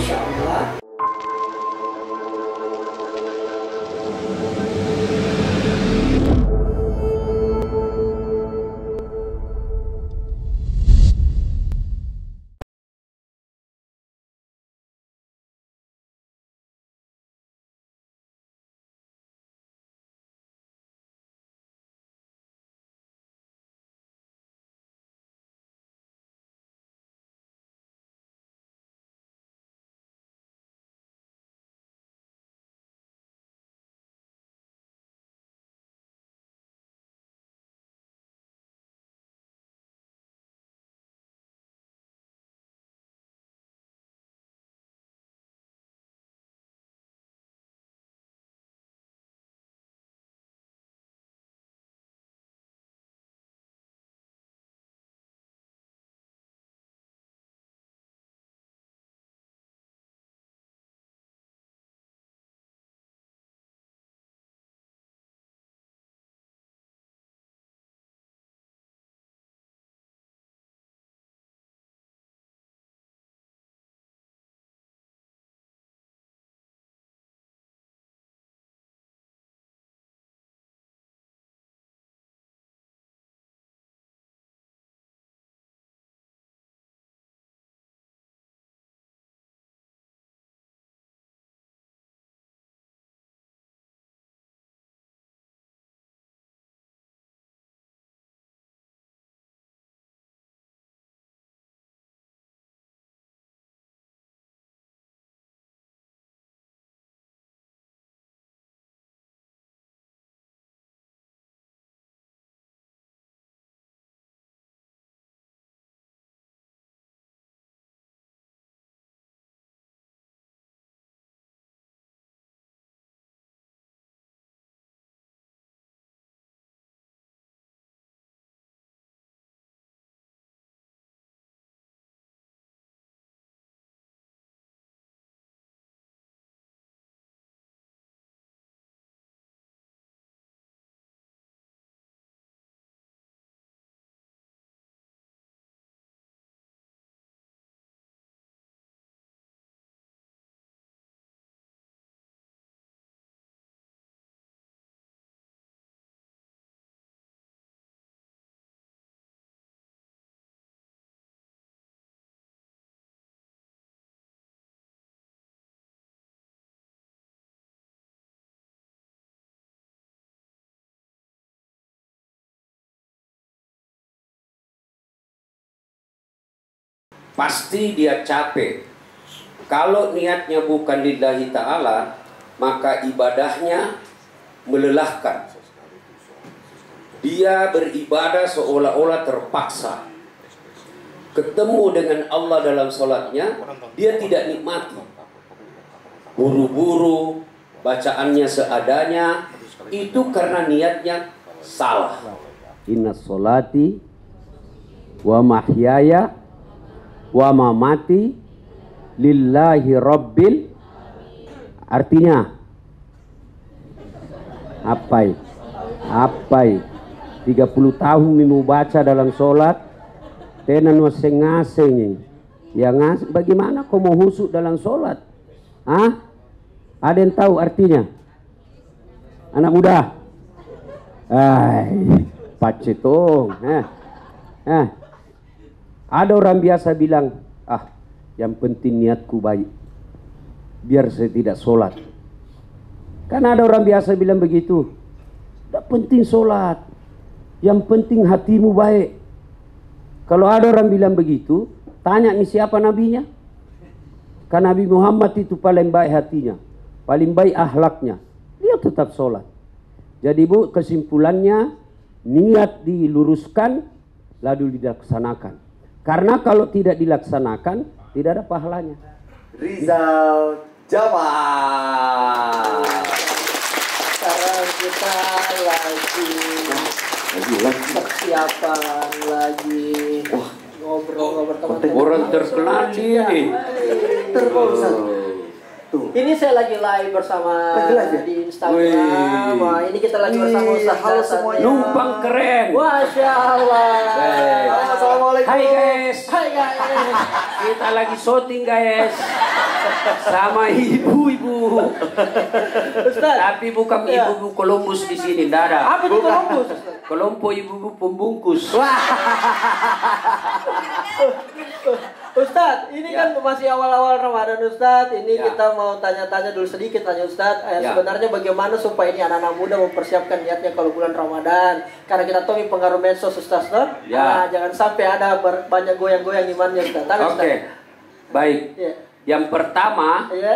insyaallah. Pasti dia capek. Kalau niatnya bukan lillahi ta'ala, maka ibadahnya melelahkan. Dia beribadah seolah-olah terpaksa. Ketemu dengan Allah dalam sholatnya, dia tidak nikmati. Buru-buru, bacaannya seadanya, itu karena niatnya salah. Inna sholati wa mahyaya wa mamati lillahi rabbil. Artinya apa? 30 tahun mau baca dalam sholat tenan waseng-ngaseng ya ngas, bagaimana kau mau husuk dalam sholat? Ada yang tahu artinya? Anak muda? Pacetong. Ada orang biasa bilang, yang penting niatku baik, biar saya tidak sholat. Kan ada orang biasa bilang begitu. Tidak penting sholat, yang penting hatimu baik. Kalau ada orang bilang begitu, tanya nih siapa nabinya? Kan Nabi Muhammad itu paling baik hatinya, paling baik akhlaknya. Dia tetap sholat. Jadi Bu, kesimpulannya niat diluruskan lalu dilaksanakan. Karena kalau tidak dilaksanakan, tidak ada pahalanya. Rizal Jamal. Sekarang kita lagi persiapan lagi ngobrol-ngobrol teman-teman. Orang terkenal ini. Ini saya lagi live bersama di Instagram. Wah, ini kita lagi bersama Ustaz semuanya. Numpang keren. Masya Allah. Assalamualaikum. Hai guys. Hai guys. Kita lagi syuting guys. sama ibu-ibu. Ustaz. Tapi bukan ibu-ibu Columbus di sini, tidak ada. Apa itu Columbus? Kelompok ibu-ibu pembungkus. Ustadz, ini kan masih awal-awal Ramadan Ustadz. Ini Ya. kita mau tanya-tanya dulu sedikit tanya Ustadz. Ya. Sebenarnya bagaimana supaya ini anak-anak muda mempersiapkan niatnya kalau bulan Ramadan? Karena kita tahu ini pengaruh medsos Ustadz, no? Ya. Nah, jangan sampai ada banyak goyang-goyang imannya Ustadz. Tapi, Oke, Ustadz. baik. Ya. Yang pertama, Ya.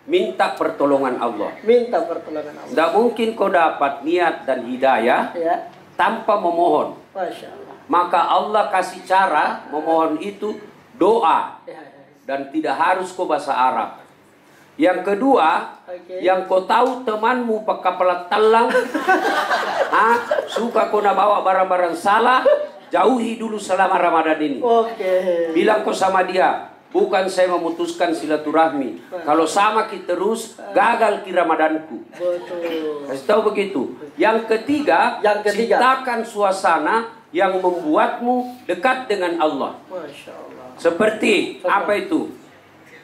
minta pertolongan Allah. Minta pertolongan Allah. Tidak mungkin kau dapat niat dan hidayah Ya. tanpa memohon. Masya Allah. Maka Allah kasih cara memohon itu doa. Ya, ya. Dan tidak harus kau bahasa Arab. Yang kedua, Oke. yang kau tahu temanmu pakai pelat talang, suka kau nak bawa barang-barang salah, jauhi dulu selama Ramadan ini. Oke. Bilang kau sama dia, bukan saya memutuskan silaturahmi. Kalau sama kita terus, gagal ki Ramadanku. Betul. Kasih tahu begitu. Yang ketiga, ciptakan suasana yang membuatmu dekat dengan Allah. Masya Allah. Seperti apa itu?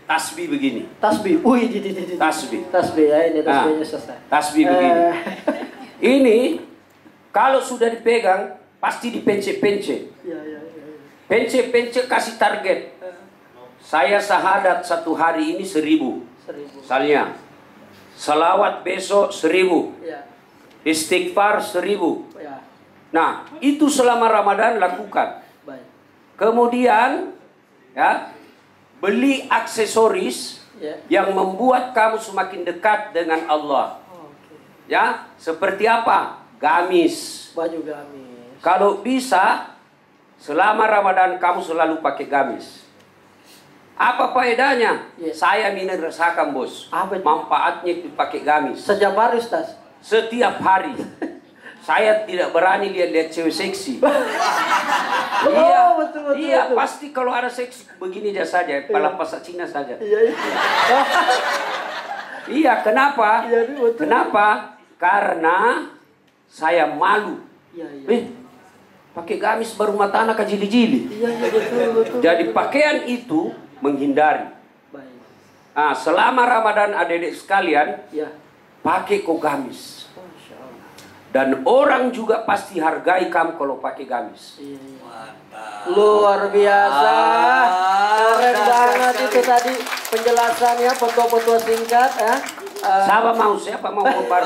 Tasbih begini. Tasbih. Wih, Tasbih. Tasbih ya, ini tasbihnya selesai. Tasbih begini. Ini kalau sudah dipegang pasti dipencet-pencet. Ya, ya, ya. Pencet-pencet kasih target. Saya syahadat satu hari ini 1000. 1000. Misalnya. Salawat besok 1000. Ya. Istighfar 1000. Ya. Nah, itu selama Ramadan lakukan. Baik. Kemudian ya, beli aksesoris Ya. yang membuat kamu semakin dekat dengan Allah. Oke. Ya, seperti apa? Gamis. Baju gamis. Kalau bisa, selama Ramadan kamu selalu pakai gamis. Apa faedahnya? Ya. Saya ini rasakan, bos. Apa itu? Manfaatnya dipakai gamis. Sejak hari Ustaz. Setiap hari. Saya tidak berani lihat cewek seksi. Iya, betul, iya betul. pasti kalau ada seksi begini dia saja, pala pasak Cina saja. Iya, iya. Iya, kenapa? Iya, betul. Kenapa? Karena saya malu. Iya, iya. Pakai gamis berumah tanah ke jili-jili. Iya, iya, betul, betul. Jadi pakaian itu menghindari. Baik. Nah, selama Ramadan adik-adik sekalian, Ya. pakai kok gamis. Masya Allah. Dan orang juga pasti hargai kamu kalau pakai gamis. Iya, iya. Luar biasa. Keren banget itu tadi penjelasannya, foto-foto singkat ya. Siapa mau baru?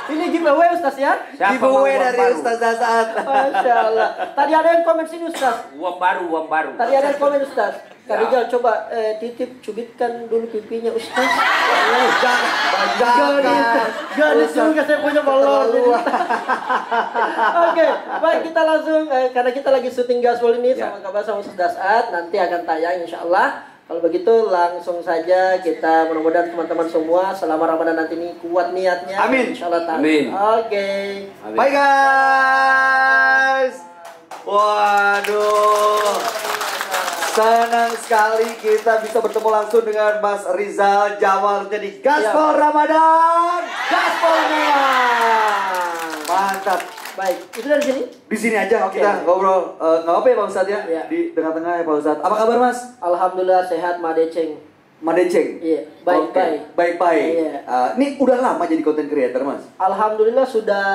Ini giveaway Ustaz ya. Siapa Giveaway mau dari baru? Ustaz Zasaat. Masya Allah. Tadi ada yang komen sini Ustaz. Uang baru. Tadi ada yang komen Ustaz. Kak Ya. Rijal coba titip cubitkan dulu pipinya Ustaz. Jangan. Gadis juga saya punya balon. Oke, baik kita langsung karena kita lagi syuting gaspol ini Ya. sama kabar sama Ustaz Zasaat, nanti akan tayang insya Allah. Kalau begitu langsung saja kita mudah-mudahan teman-teman semua selama Ramadan nanti ini kuat niatnya. Amin. Insya Allah. Amin. Oke. Bye guys. Waduh. Senang sekali kita bisa bertemu langsung dengan Mas Rizal Jamalnya di Gaspol Ramadan. Gaspol Merah. Mantap. Baik, itu dari sini. Di sini aja Oke. kita ngobrol. Nggak apa ya Pak Ustadz ya? Iya. Di tengah-tengah ya Pak Ustadz. Apa kabar Mas? Alhamdulillah sehat Madeceng. Madeceng? Iya, baik-baik. Baik-baik. Iya. Ini udah lama jadi content creator Mas? Alhamdulillah sudah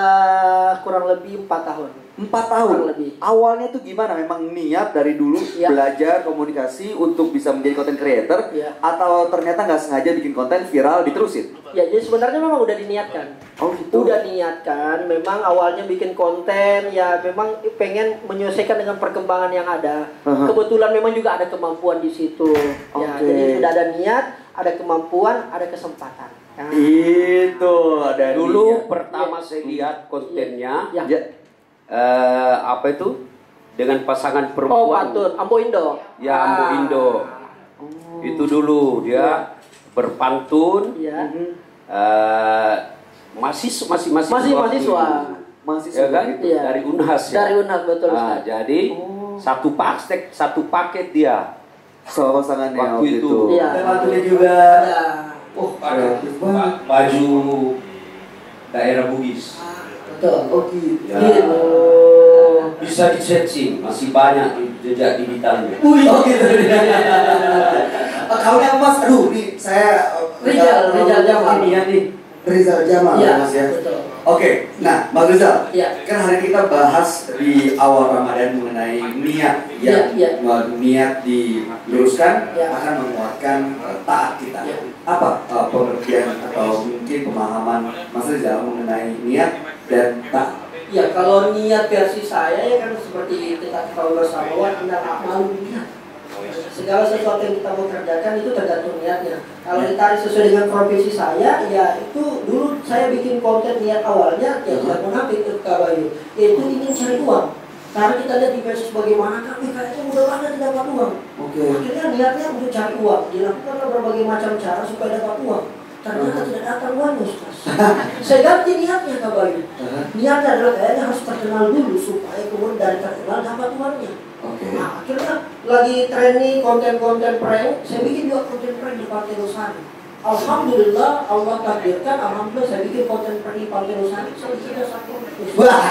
kurang lebih 4 tahun. 4 tahun. Kurang lebih. Awalnya tuh gimana? Memang niat dari dulu Iya. belajar komunikasi untuk bisa menjadi content creator, Iya. atau ternyata nggak sengaja bikin konten viral diterusin? Ya, jadi sebenarnya memang udah diniatkan. Oh gitu. Udah niatkan, memang awalnya bikin konten ya memang pengen menyesuaikan dengan perkembangan yang ada. Kebetulan memang juga ada kemampuan di situ. Ya, Oke. jadi sudah ada niat, ada kemampuan, ada kesempatan. Ya. Itu ada Dulu niat. pertama saya lihat kontennya, Ya. Ya. apa itu? Dengan pasangan Oh, perempuan. patut. Ambo Indo. Ya, Ambo Indo. Itu dulu dia berpantun. Iya. Masih Masih mahasiswa. Mahasiswa Ya kan? gitu. Iya. Dari Unhas ya. Dari Unhas, betul, Nah, Ustaz. jadi satu paket dia. Soal pasangannya Waktu waktu itu. itu. Iya. Dan waktunya juga. Ya. Oh, baju daerah Bugis. Betul. Oh gitu. Ya. Gitu. Bisa di searching, masih banyak jejak digitalnya. Oh gitu. Kamu Mas, aduh nih saya Rizal Jamal. Ini ya nih. Rizal Jamal Iya, Mas ya. betul. Oke, nah Mas Rizal, Iya. kan hari ini kita bahas di awal Ramadan mengenai niat yang Iya. niat diluruskan Iya. akan menguatkan taat kita. Iya. Apa pengertian atau mungkin pemahaman Mas Rizal mengenai niat dan taat? Ya, kalau niat versi saya ya kan seperti kita tahu bersama inna a'malu niat. Segala sesuatu yang kita mau kerjakan itu tergantung niatnya. Kalau ditarik sesuai dengan profesi saya, ya itu dulu saya bikin konten niat awalnya ya tidak munafik itu Bayu, yaitu ingin cari uang. Karena kita lihat di medsos bagaimana kan, kayaknya mudah banget dapat uang. Akhirnya niatnya untuk cari uang, dilakukan berbagai macam cara supaya dapat uang. Ternyata tidak datang uang, Ustaz. Saya ganti niatnya Kak Bayu. Niatnya adalah kayaknya harus terkenal dulu supaya kemudian dari terkenal dapat uangnya. Nah, akhirnya lagi training konten-konten prank, saya bikin juga konten prank di Pantai Losari. Alhamdulillah, Allah takdirkan, alhamdulillah saya bikin konten prank di Pantai Losari, saya bikin satu. Wah,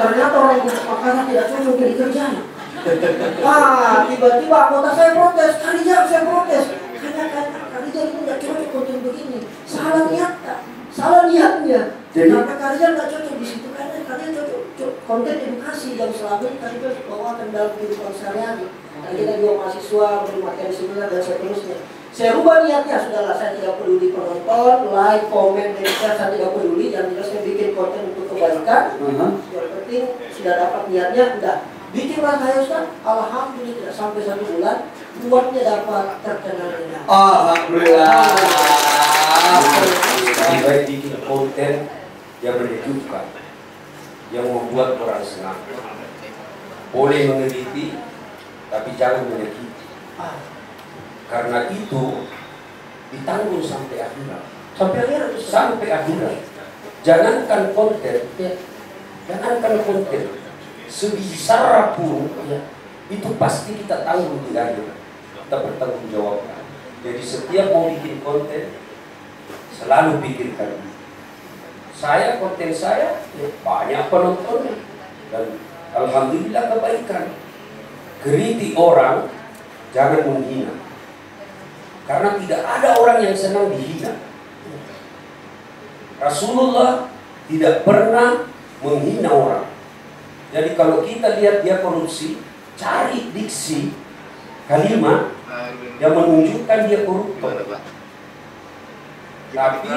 ternyata orang Makassar tidak cocok jadi kerjanya. Wah, tiba-tiba anggota saya protes, Karijar saya protes. Karena Karijar itu tidak cocok konten begini. Salah niatnya. Karena Karijar tidak cocok di situ, karena Karijar cocok konten edukasi yang selama ini Karijar bawakan dalam kehidupan sehari-hari. Dan kita juga mahasiswa, bermateri seminar dan seterusnya. Saya rubah niatnya, sudahlah saya tidak peduli penonton, like, komen, dan share, saya tidak peduli. Yang jelas saya bikin konten untuk kebaikan. Yang penting sudah dapat niatnya, udah. Bikinlah saya Ustaz, alhamdulillah tidak sampai 1 bulan, buatnya dapat terkenal. Alhamdulillah. Lebih baik bikin konten yang menyejukkan, yang membuat orang senang. Boleh meneliti, tapi jangan menyakiti. Karena itu ditanggung sampai akhirat. Sampai akhirat. Jangankan konten, sebesar pun itu pasti kita tanggung di akhirat. Kita bertanggung jawab. Jadi setiap mau bikin konten selalu pikirkan. Konten saya banyak penonton dan alhamdulillah kebaikan. Kritik orang jangan menghina. Karena tidak ada orang yang senang dihina. Rasulullah tidak pernah menghina orang. Jadi kalau kita lihat dia korupsi, cari diksi kalimat yang menunjukkan dia koruptor. Tapi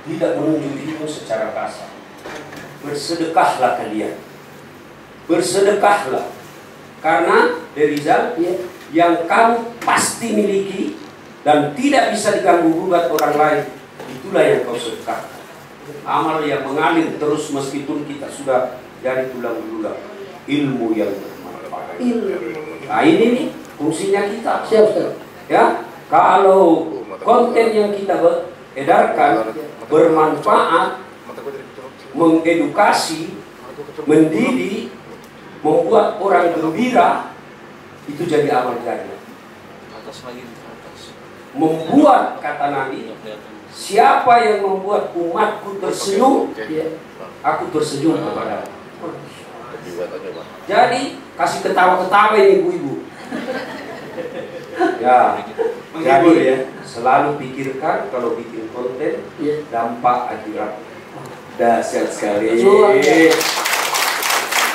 tidak menunjuk itu secara kasar. Bersedekahlah kalian. Bersedekahlah. Karena dari Rizal yang kamu pasti miliki dan tidak bisa diganggu gugat orang lain, itulah yang kau sedekahkan. Amal yang mengalir terus meskipun kita sudah dari tulang belulang. Ilmu yang bermanfaat. Nah ini nih fungsinya kita. Ya, kalau konten yang kita edarkan bermanfaat, mengedukasi, mendidik, membuat orang gembira, itu jadi amal jariah. Membuat, kata Nabi, siapa yang membuat umatku tersenyum, aku tersenyum kepada. Jadi kasih ketawa-ketawa ini ibu-ibu. Ya, jadi selalu pikirkan kalau bikin konten dampak akhirat. Dahsyat sekali.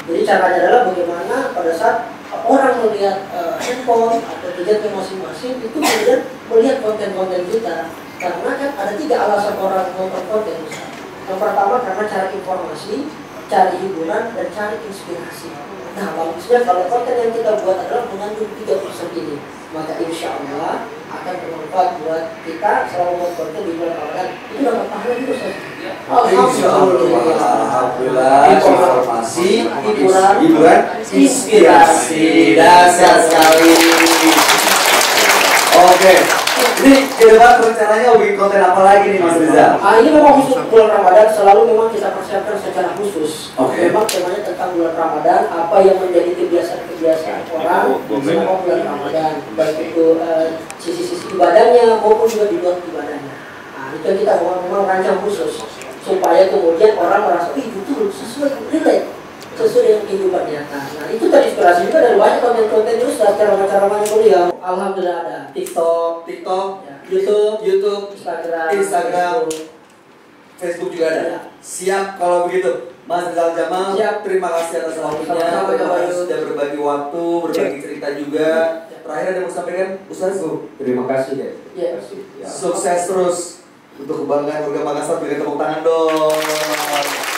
Jadi caranya adalah bagaimana pada saat orang melihat handphone atau gadgetnya masing-masing itu kemudian melihat konten-konten kita. Karena kan ada 3 alasan orang nonton konten. Yang pertama karena cari informasi, cari hiburan, dan cari inspirasi. Nah, bagusnya kalau konten yang kita buat adalah mengandung 3 unsur ini, maka insya Allah akan bermanfaat buat kita selama membuat konten di bulan Ramadan. Itu dapat pahala juga, Ustaz. Alhamdulillah. Informasi, hiburan, inspirasi. Dahsyat sekali. Oke. Ini ke depan rencananya bikin konten apa lagi nih Mas Rizal? Ini memang khusus bulan Ramadan, selalu memang kita persiapkan secara khusus. Memang temanya tentang bulan Ramadan, apa yang menjadi kebiasaan-kebiasaan orang selama bulan Ramadan, baik itu sisi-sisi ibadahnya maupun juga di luar ibadahnya. Nah, itu yang kita memang rancang khusus supaya kemudian orang merasa, betul sesuai relate sesuai dengan kehidupan nyata. Nah itu terinspirasi juga dari banyak konten-konten Ustaz, ceramah-ceramah beliau. Alhamdulillah ada TikTok, TikTok, ya, YouTube, Instagram, Facebook juga ada. Ya. Siap kalau begitu. Mas Rizal Jamal, Siap. terima kasih atas waktunya. Sama-sama, Terima kasih Yus. sudah berbagi waktu, berbagi cerita juga. Terakhir ada yang mau sampaikan, Ustaz? Terima kasih ya. Ya. Terima kasih. Ya. Sukses terus untuk kebanggaan warga Makassar. Berikan tepuk tangan dong.